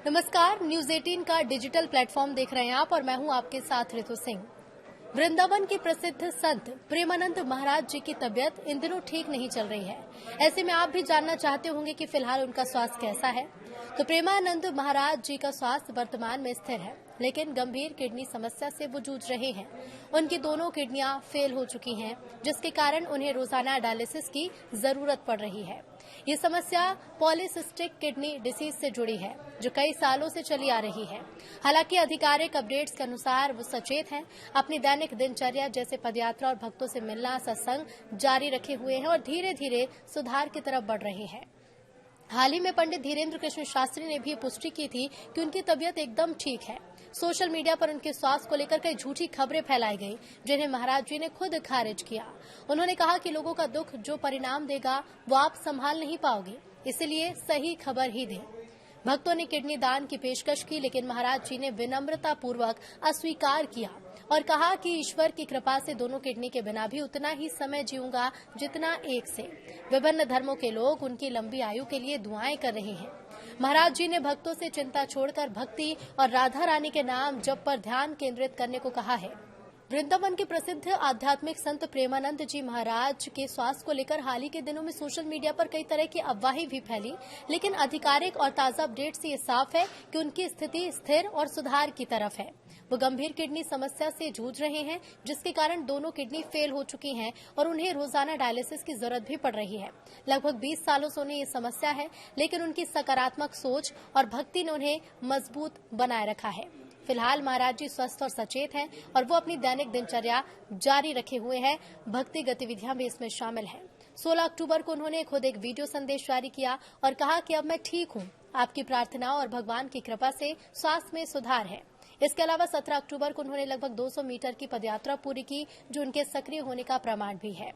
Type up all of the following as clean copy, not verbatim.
नमस्कार, न्यूज 18 का digital platform देख रहे हैं आप और मैं हूं आपके साथ ऋतु सिंह। वृंदावन के प्रसिद्ध संत प्रेमानंद महाराज जी की तबीयत इन दिनों ठीक नहीं चल रही है। ऐसे में आप भी जानना चाहते होंगे कि फिलहाल उनका स्वास्थ्य कैसा है। तो प्रेमानंद महाराज जी का स्वास्थ्य वर्तमान में स्थिर है, लेकिन गंभीर किडनी समस्या से वो जूझ रहे हैं। उनकी दोनों किडनियां फेल हो चुकी हैं, जिसके कारण उन्हें रोजाना डायलिसिस की जरूरत पड़ रही है। ये समस्या पॉलीसिस्टिक किडनी डिसीज से जुड़ी है, जो कई सालों से चली आ रही है। हालांकि आधिकारिक अपडेट्स के अनुसार वो सचेत हैं, अपनी दैनिक दिनचर्या जैसे पदयात्रा और भक्तों से मिलना, सत्संग जारी रखे हुए हैं और धीरे धीरे सुधार की तरफ बढ़ रहे हैं। हाल ही में पंडित धीरेन्द्र कृष्ण शास्त्री ने भी पुष्टि की थी कि उनकी तबीयत एकदम ठीक है। सोशल मीडिया पर उनके स्वास्थ्य को लेकर कई झूठी खबरें फैलाई गई, जिन्हें महाराज जी ने खुद खारिज किया। उन्होंने कहा कि लोगों का दुख जो परिणाम देगा वो आप संभाल नहीं पाओगे, इसलिए सही खबर ही दें। भक्तों ने किडनी दान की पेशकश की, लेकिन महाराज जी ने विनम्रता पूर्वक अस्वीकार किया और कहा कि ईश्वर की कृपा से दोनों किडनी के बिना भी उतना ही समय जीऊंगा जितना एक से। विभिन्न धर्मों के लोग उनकी लंबी आयु के लिए दुआएं कर रहे हैं। महाराज जी ने भक्तों से चिंता छोड़कर भक्ति और राधा रानी के नाम जप पर ध्यान केंद्रित करने को कहा है। वृंदावन के प्रसिद्ध आध्यात्मिक संत प्रेमानंद जी महाराज के स्वास्थ्य को लेकर हाल ही के दिनों में सोशल मीडिया पर कई तरह की अफवाहें भी फैली, लेकिन आधिकारिक और ताजा अपडेट से ये साफ है कि उनकी स्थिति स्थिर और सुधार की तरफ है। वो गंभीर किडनी समस्या से जूझ रहे हैं, जिसके कारण दोनों किडनी फेल हो चुकी हैं और उन्हें रोजाना डायलिसिस की जरूरत भी पड़ रही है। लगभग 20 सालों से उन्हें ये समस्या है, लेकिन उनकी सकारात्मक सोच और भक्ति ने उन्हें मजबूत बनाए रखा है। फिलहाल महाराज जी स्वस्थ और सचेत हैं और वो अपनी दैनिक दिनचर्या जारी रखे हुए हैं। भक्ति गतिविधियां भी इसमें शामिल हैं। 16 अक्टूबर को उन्होंने खुद एक वीडियो संदेश जारी किया और कहा कि अब मैं ठीक हूं, आपकी प्रार्थनाओं और भगवान की कृपा से स्वास्थ्य में सुधार है। इसके अलावा 17 अक्टूबर को उन्होंने लगभग 200 मीटर की पदयात्रा पूरी की, जो उनके सक्रिय होने का प्रमाण भी है।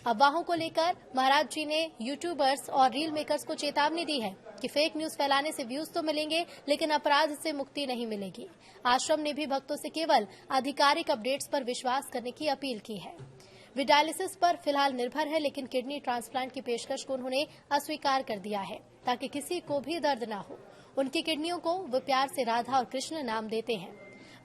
अफवाहों को लेकर महाराज जी ने यूट्यूबर्स और रील मेकर्स को चेतावनी दी है कि फेक न्यूज फैलाने से व्यूज तो मिलेंगे, लेकिन अपराध से मुक्ति नहीं मिलेगी। आश्रम ने भी भक्तों से केवल आधिकारिक अपडेट्स पर विश्वास करने की अपील की है। वे डायलिसिस पर फिलहाल निर्भर है, लेकिन किडनी ट्रांसप्लांट की पेशकश को उन्होंने अस्वीकार कर दिया है, ताकि किसी को भी दर्द न हो। उनकी किडनियों को वे प्यार से राधा और कृष्ण नाम देते हैं।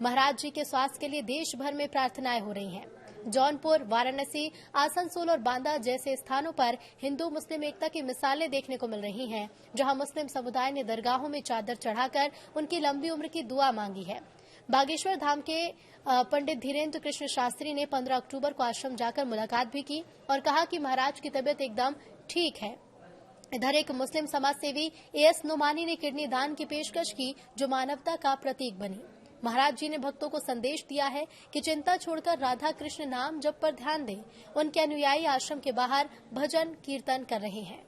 महाराज जी के स्वास्थ्य के लिए देश भर में प्रार्थनाएं हो रही हैं। जौनपुर, वाराणसी, आसनसोल और बांदा जैसे स्थानों पर हिंदू मुस्लिम एकता की मिसालें देखने को मिल रही हैं, जहां मुस्लिम समुदाय ने दरगाहों में चादर चढ़ाकर उनकी लंबी उम्र की दुआ मांगी है। बागेश्वर धाम के पंडित धीरेन्द्र कृष्ण शास्त्री ने 15 अक्टूबर को आश्रम जाकर मुलाकात भी की और कहा कि महाराज की तबीयत एकदम ठीक है। इधर एक मुस्लिम समाज सेवी एएस नोमानी ने किडनी दान की पेशकश की, जो मानवता का प्रतीक बनी। महाराज जी ने भक्तों को संदेश दिया है कि चिंता छोड़कर राधा कृष्ण नाम जप पर ध्यान दें। उनके अनुयायी आश्रम के बाहर भजन कीर्तन कर रहे हैं।